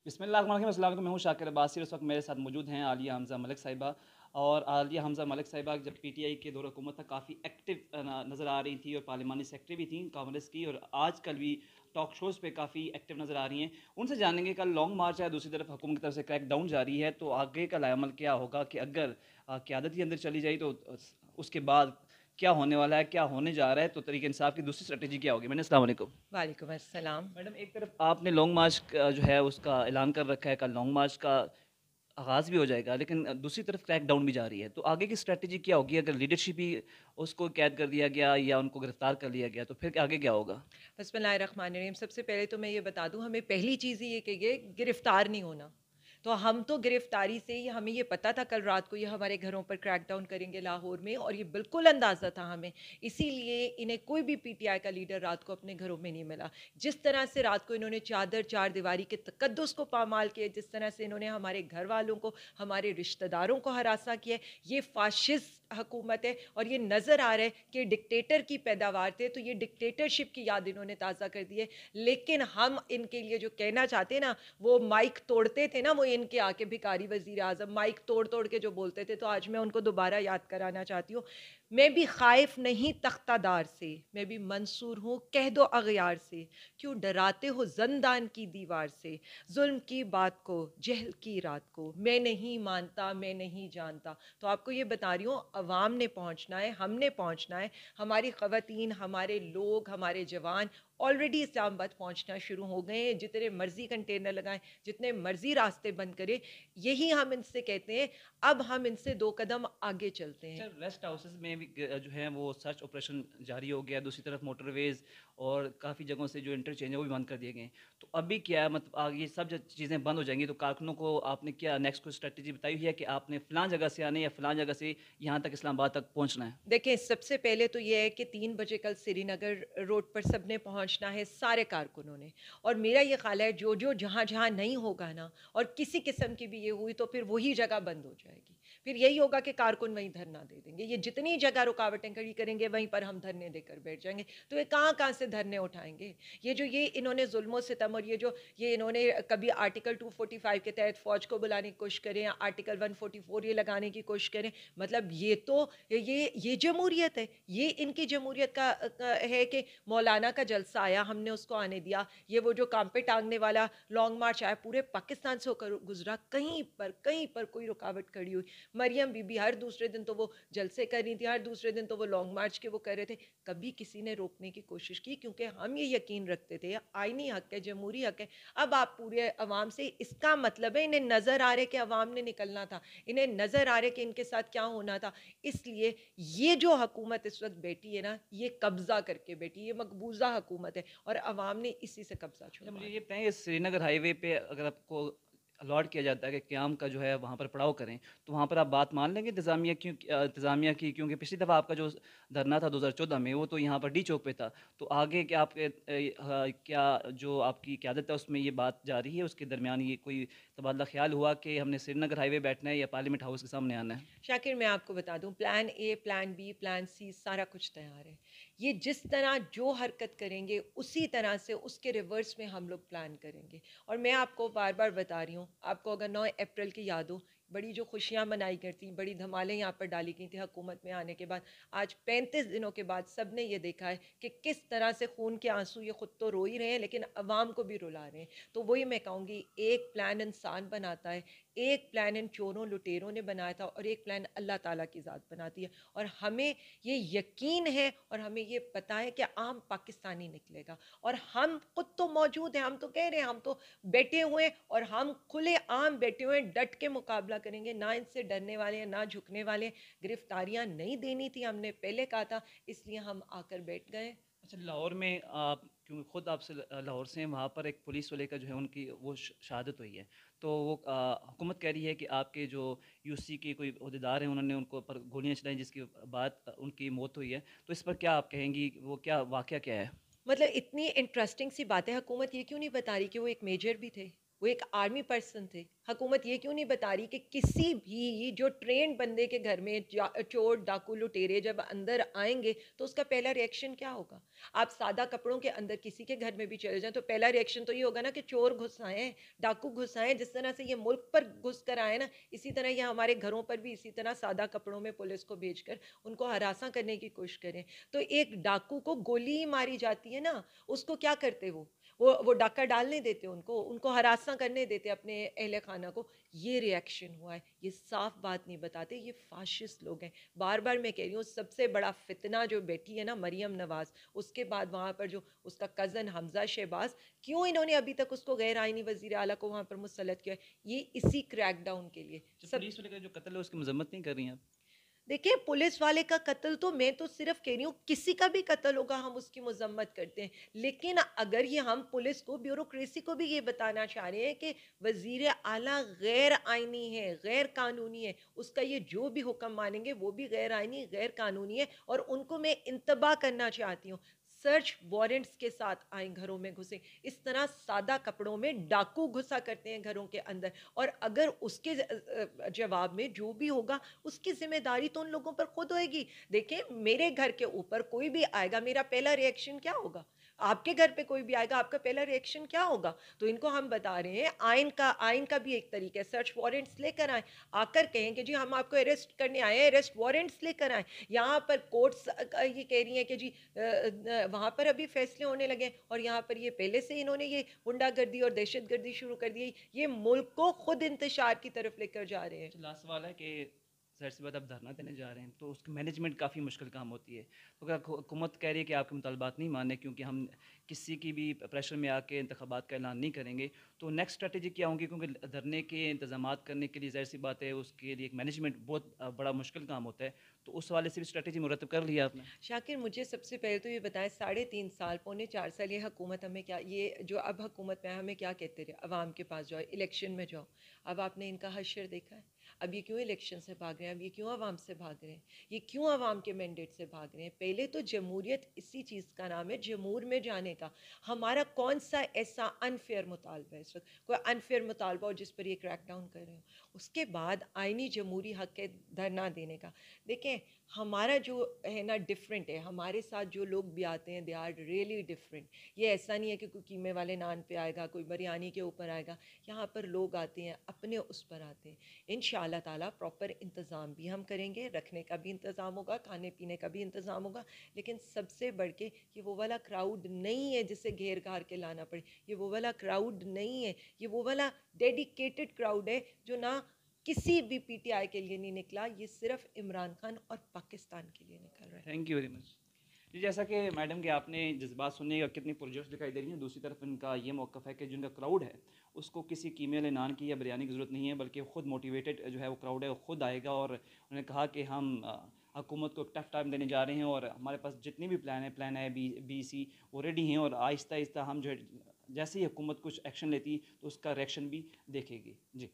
بسم اللہ الرحمن الرحیم، السلام علیکم۔ میں ہوں شاکر عباسی، اس وقت میرے ساتھ موجود ہیں عالیہ حمزہ ملک صاحبہ۔ اور عالیہ حمزہ ملک صاحبہ جب پی ٹی آئی کے دور حکومت تھا کافی ایکٹیو نظر آ رہی تھی، اور پارلیمانی سیکرٹری بھی تھیں کانگریس کی، اور آج کل بھی ٹاک شوز پہ کافی ایکٹیو نظر آ رہی ہیں۔ ان سے جانیں گے کل لانگ مارچ ہے، دوسری طرف حکومت کی طرف سے کریک ڈاؤن جاری ہے، تو آگے کا عمل کیا ہوگا کہ اگر قیادت ہی اندر چلی جائی تو اس کے بعد کیا ہونے والا ہے، کیا ہونے جا رہا ہے، تو تحریک انصاف کی دوسری اسٹریٹجی کیا ہوگی؟ السلام علیکم وعلیکم السلام۔ میڈم۔ ایک طرف آپ نے لانگ مارچ جو ہے اس کا اعلان کر رکھا ہے، کل لانگ مارچ کا آغاز بھی ہو جائے گا، لیکن دوسری طرف کریک ڈاؤن بھی جاری ہے، تو آگے کی اسٹریٹجی کیا ہوگی؟ اگر لیڈرشپ ہی اس کو قید کر دیا گیا یا ان کو گرفتار کر لیا گیا تو پھر آگے کیا ہوگا؟ بسم اللہ الرحمن الرحیم۔ سب سے پہلے تو میں یہ بتا دوں، ہمیں پہلی چیز یہ کہ یہ گرفتار نہیں ہونا۔ تو ہم تو گرفتاری سے ہی، ہمیں یہ پتا تھا کل رات کو یہ ہمارے گھروں پر کریک ڈاؤن کریں گے لاہور میں، اور یہ بالکل اندازہ تھا ہمیں، اسی لیے انہیں کوئی بھی پی ٹی آئی کا لیڈر رات کو اپنے گھروں میں نہیں ملا۔ جس طرح سے رات کو انہوں نے چار دیواری کے تقدس کو پامال کیا، جس طرح سے انہوں نے ہمارے گھر والوں کو، ہمارے رشتہ داروں کو ہراساں کیا، یہ فاشسٹ حکومت ہے، اور یہ نظر آ رہا ہے کہ ڈکٹیٹر کی پیداوار تھے، تو یہ ڈکٹیٹرشپ کی یاد انہوں نے تازہ کر دی ہے۔ لیکن ہم ان کے لیے جو کہنا چاہتے ہیں نا، وہ مائک توڑتے تھے نا، وہ ان کے آ کے بھکاری وزیر اعظم مائک توڑ توڑ کے جو بولتے تھے، تو آج میں ان کو دوبارہ یاد کرانا چاہتی ہوں، میں بھی خائف نہیں تختہ دار سے، میں بھی منصور ہوں کہہ دو اغیار سے، کیوں ڈراتے ہو زندان کی دیوار سے، ظلم کی بات کو، جہل کی رات کو، میں نہیں مانتا میں نہیں جانتا۔ تو آپ کو یہ بتا رہی ہوں، عوام نے پہنچنا ہے، ہم نے پہنچنا ہے، ہماری خواتین، ہمارے لوگ، ہمارے جوان آلریڈی اسلام آباد پہنچنا شروع ہو گئے ہیں۔ جتنے مرضی کنٹینر لگائیں، جتنے مرضی راستے بند کریں، یہی ہم ان سے کہتے ہیں، اب ہم ان سے 2 قدم آگے چلتے ہیں۔ سر، ریسٹ ہاؤسز میں بھی جو ہے وہ سرچ آپریشن جاری ہو گیا، دوسری طرف موٹر ویز اور کافی جگہوں سے جو انٹرچینج ہے وہ بھی بند کر دیے گئے ہیں، تو ابھی کیا ہے؟ مطلب آگے یہ سب جب چیزیں بند ہو جائیں گی تو کارکنوں کو آپ نے کیا نیکسٹ کوئی اسٹریٹجی بتائی ہوئی ہے کہ آپ نے فلاں جگہ سے آنے یا فلاں جگہ سے یہاں تک اسلام آباد تک پہنچنا ہے؟ دیکھیں، سب سے پہلے تو یہ ہے کہ 3 بجے کل سری نگر روڈ پر سب نے پہنچنا ہے، سارے کارکنوں نے، اور میرا یہ خیال ہے جو جہاں جہاں نہیں ہوگا نا، اور کسی قسم کی بھی یہ ہوئی تو پھر وہی جگہ بند ہو جائے گی، پھر یہی ہوگا کہ کارکن وہیں دھرنا دے دیں گے، یہ جتنی جگہ رکاوٹیں کھڑی کریں گے وہیں پر ہم دھرنے دے کر بیٹھ جائیں گے، تو یہ کہاں کہاں سے دھرنے اٹھائیں گے؟ یہ انہوں نے ظلم و ستم، اور یہ انہوں نے کبھی آرٹیکل 245 کے تحت فوج کو بلانے کی کوشش کریں، آرٹیکل 144 یہ لگانے کی کوشش کریں، مطلب یہ تو یہ جمہوریت ہے، یہ ان کی جمہوریت کا ہے کہ مولانا کا جلسہ آیا، ہم نے اس کو آنے دیا، یہ وہ جو کام پہ ٹانگنے والا لانگ مارچ آیا پورے پاکستان سے ہو کر گزرا، کہیں پر کوئی رکاوٹ کھڑی ہوئی؟ مریم بی بی ہر دوسرے دن تو وہ جلسے کر رہی تھی، ہر دوسرے دن تو وہ لانگ مارچ کے وہ کر رہے تھے، کبھی کسی نے روکنے کی کوشش کی؟ کیونکہ ہم یہ یقین رکھتے تھے آئینی حق ہے، جمہوری حق ہے۔ اب آپ پورے عوام سے، اس کا مطلب ہے انہیں نظر آ رہے کہ عوام نے نکلنا تھا، انہیں نظر آ رہے کہ ان کے ساتھ کیا ہونا تھا، اس لیے یہ جو حکومت اس وقت بیٹھی ہے نا، یہ قبضہ کر کے بیٹھی، یہ مقبوضہ حکومت ہے، اور عوام نے اسی سے قبضہ اچھا، مجھے چھڑوانا یہ ہے۔ بتائیں کہ سری نگر ہائی وے پہ اگر آپ کو الاٹ کیا جاتا ہے کہ قیام کا جو ہے وہاں پر پڑاؤ کریں، تو وہاں پر آپ بات مان لیں گے انتظامیہ کی؟ کیونکہ پچھلی دفعہ آپ کا جو دھرنا تھا 2014 میں، وہ تو یہاں پر ڈی چوک پہ تھا، تو آگے کیا آپ کیا جو آپ کی قیادت ہے اس میں یہ بات جاری ہے، اس کے درمیان یہ کوئی تبادلہ خیال ہوا کہ ہم نے سری نگر ہائی وے بیٹھنا ہے یا پارلیمنٹ ہاؤس کے سامنے آنا ہے؟ شاکر، میں آپ کو بتا دوں، plan a, plan be, plan سی، سارا کچھ تیار ہے۔ یہ جس طرح جو حرکت کریں گے اسی طرح سے اس کے ریورس میں ہم لوگ پلان کریں گے، اور میں آپ کو بار بار بتا رہی ہوں، آپ کو اگر 9 اپریل کی یاد ہو، بڑی جو خوشیاں منائی گئی تھیں، بڑی دھمالیں یہاں پر ڈالی گئی تھیں حکومت میں آنے کے بعد، آج 35 دنوں کے بعد سب نے یہ دیکھا ہے کہ کس طرح سے خون کے آنسو یہ خود تو رو ہی رہے ہیں لیکن عوام کو بھی رلا رہے ہیں۔ تو وہی میں کہوں گی، ایک پلان انسان بناتا ہے، ایک پلان ان چوروں لٹیروں نے بنایا تھا، اور ایک پلان اللہ تعالیٰ کی ذات بناتی ہے، اور ہمیں یہ یقین ہے اور ہمیں یہ پتہ ہے کہ عام پاکستانی نکلے گا، اور ہم خود تو موجود ہیں، ہم تو کہہ رہے ہیں، ہم تو بیٹھے ہوئے ہیں، اور ہم کھلے عام بیٹھے ہوئے ہیں، ڈٹ کے مقابلہ کریں گے، نہ ان سے ڈرنے والے ہیں نہ جھکنے والے ہیں۔ گرفتاریاں نہیں دینی تھی، ہم نے پہلے کہا تھا، اس لیے ہم آ کر بیٹھ گئے۔ اچھا، لاہور میں آپ کیونکہ خود آپ سے لاہور سے ہیں، وہاں پر ایک پولیس والے کا جو ہے ان کی وہ شہادت ہوئی ہے، تو وہ حکومت کہہ رہی ہے کہ آپ کے جو یو سی کے کوئی عہدیدار ہیں انہوں نے ان کو پر گولیاں چلائیں، جس کی بعد ان کی موت ہوئی ہے، تو اس پر کیا آپ کہیں گی؟ وہ کیا واقعہ کیا ہے؟ مطلب اتنی انٹرسٹنگ سی بات ہے، حکومت یہ کیوں نہیں بتا رہی کہ وہ ایک میجر بھی تھے؟ وہ ایک آرمی پرسن تھے. حکومت یہ کیوں نہیں بتا رہی کہ کسی بھی جو ٹرینڈ بندے کے گھر میں چور ڈاکو لٹیرے جب اندر آئیں گے تو اس کا پہلا ریئیکشن کیا ہوگا؟ آپ سادہ کپڑوں کے اندر کسی کے گھر میں بھی چلے جائیں تو پہلا ریئیکشن تو یہ ہوگا نا کہ چور گھس آئے ہیں، ڈاکو گھس آئے ہیں. جس طرح سے یہ ملک پر گھس کر آئے نا، اسی طرح یہ ہمارے گھروں پر بھی اسی طرح سادہ کپڑوں میں پولیس کو بھیج کر ان کو ہراساں کرنے کی کوشش کریں. تو ایک ڈاکو کو گولی ماری جاتی ہے نا، اس کو کیا کرتے وہ ڈاکہ ڈالنے دیتے، ان کو ہراساں کرنے دیتے اپنے اہل خانہ کو. یہ ریئیکشن ہوا ہے. یہ صاف بات نہیں بتاتے، یہ فاشسٹ لوگ ہیں. بار بار میں کہہ رہی ہوں، سب سے بڑا فتنہ جو بیٹھی ہے نا مریم نواز، اس کے بعد وہاں پر جو اس کا کزن حمزہ شہباز، کیوں انہوں نے ابھی تک اس کو غیر آئینی وزیر اعلیٰ کو وہاں پر مسلط کیا ہے؟ یہ اسی کریک ڈاؤن کے لیے. جو سب پولیس والے کا جو قتل ہے اس کی مذمت نہیں کر رہی ہیں آپ؟ دیکھیں، پولیس والے کا قتل تو میں تو صرف کہہ رہی ہوں کسی کا بھی قتل ہوگا ہم اس کی مذمت کرتے ہیں. لیکن اگر یہ ہم پولیس کو، بیوروکریسی کو بھی یہ بتانا چاہ رہے ہیں کہ وزیر اعلیٰ غیر آئینی ہے، غیر قانونی ہے، اس کا یہ جو بھی حکم مانیں گے وہ بھی غیر آئینی، غیر قانونی ہے، اور ان کو میں انتباہ کرنا چاہتی ہوں، سرچ وارنٹس کے ساتھ آئیں، گھروں میں گھسیں. اس طرح سادہ کپڑوں میں ڈاکو گھسا کرتے ہیں گھروں کے اندر، اور اگر اس کے جواب میں جو بھی ہوگا اس کی ذمہ داری تو ان لوگوں پر خود ہوئے گی. دیکھیں، میرے گھر کے اوپر کوئی بھی آئے گا، میرا پہلا ریئیکشن کیا ہوگا؟ آپ کے گھر پہ کوئی بھی آئے گا، آپ کا پہلا ریئیکشن کیا ہوگا؟ تو ان کو ہم بتا رہے ہیں آئین کا بھی ایک طریقہ ہے. سرچ وارنٹس لے کر آئیں، آ کر کہیں کہ جی ہم آپ کو اریسٹ کرنے آئے ہیں، اریسٹ وارنٹس لے کر آئیں. یہاں پر کورٹس یہ کہہ رہی ہیں کہ جی وہاں پر ابھی فیصلے ہونے لگے، اور یہاں پر یہ پہلے سے انہوں نے یہ غنڈہ گردی اور دہشت گردی شروع کر دی. یہ ملک کو خود انتشار کی طرف لے کر جا رہے ہیں. لاسٹ سوال ہے کہ ظاہر سی بات آپ دھرنا دینے جا رہے ہیں تو اس کی مینجمنٹ کافی مشکل کام ہوتی ہے. تو اگر حکومت کہہ رہی ہے کہ آپ کے مطالبات نہیں ماننے کیونکہ ہم کسی کی بھی پریشر میں آ کے انتخابات کا اعلان نہیں کریں گے، تو نیکسٹ اسٹریٹجی کیا ہوں گی؟ کیونکہ دھرنے کے انتظامات کرنے کے لیے ظاہر سی بات ہے اس کے لیے ایک مینجمنٹ بہت بڑا مشکل کام ہوتا ہے. تو اس حوالے سے بھی اسٹریٹجی مرتب کر لیا آپ نے؟ شاکر، مجھے سب سے پہلے تو یہ بتائیں، 3.5 سال، 4 سال یہ حکومت ہمیں کیا، یہ جو اب حکومت میں ہمیں کیا کہتے رہے؟ عوام کے پاس جاؤ، الیکشن میں جاؤ. اب آپ نے ان کا حشر دیکھا ہے؟ اب یہ کیوں الیکشن سے بھاگ رہے ہیں؟ اب یہ کیوں عوام سے بھاگ رہے ہیں؟ یہ کیوں عوام کے مینڈیٹ سے بھاگ رہے ہیں؟ پہلے تو جمہوریت اسی چیز کا نام ہے، جمہور میں جانے کا. ہمارا کون سا ایسا انفیئر مطالبہ ہے اس وقت؟ کوئی انفیئر مطالبہ ہو جس پر یہ کریک ڈاؤن کر رہے ہوں؟ اس کے بعد آئینی جمہوری حق ہے دھرنا دینے کا. دیکھیں، ہمارا جو ہے نا ڈفرینٹ ہے. ہمارے ساتھ جو لوگ بھی آتے ہیں دے آر ریئلی ڈفرینٹ. یہ ایسا نہیں ہے کہ کوئی قیمے والے نان پہ آئے گا، کوئی بریانی کے اوپر آئے گا. یہاں پر لوگ آتے ہیں اپنے اس پر آتے ہیں. ان شاء اللہ تعالیٰ پراپر انتظام بھی ہم کریں گے، رکھنے کا بھی انتظام ہوگا، کھانے پینے کا بھی انتظام ہوگا. لیکن سب سے بڑھ کے یہ وہ والا کراؤڈ نہیں ہے جسے گھیر گھار کے لانا پڑے. یہ وہ والا کراؤڈ نہیں ہے، یہ وہ والا ڈیڈیکیٹڈ کراؤڈ ہے جو نہ کسی بھی پی ٹی آئی کے لیے نہیں نکلا. یہ صرف عمران خان اور پاکستان کے لیے نکل رہا ہے. Thank you very much. جی، جیسا کہ میڈم کہ آپ نے جذبات سننے کا کتنی پرجوش دکھائی دے رہی ہیں، دوسری طرف ان کا یہ موقف ہے کہ جن کا کراؤڈ ہے اس کو کسی قیمے والے نان کی یا بریانی کی ضرورت نہیں ہے، بلکہ خود موٹیویٹڈ جو ہے وہ کراؤڈ ہے وہ خود آئے گا. اور انہوں نے کہا کہ ہم حکومت کو ٹف ٹائم دینے جا رہے ہیں اور ہمارے پاس جتنی بھی پلان ہے بی سی وہ ریڈی ہیں، اور آہستہ آہستہ ہم جو ہے جیسے ہی حکومت کچھ ایکشن لیتی تو اس کا ریئیکشن بھی دیکھے گی. جی.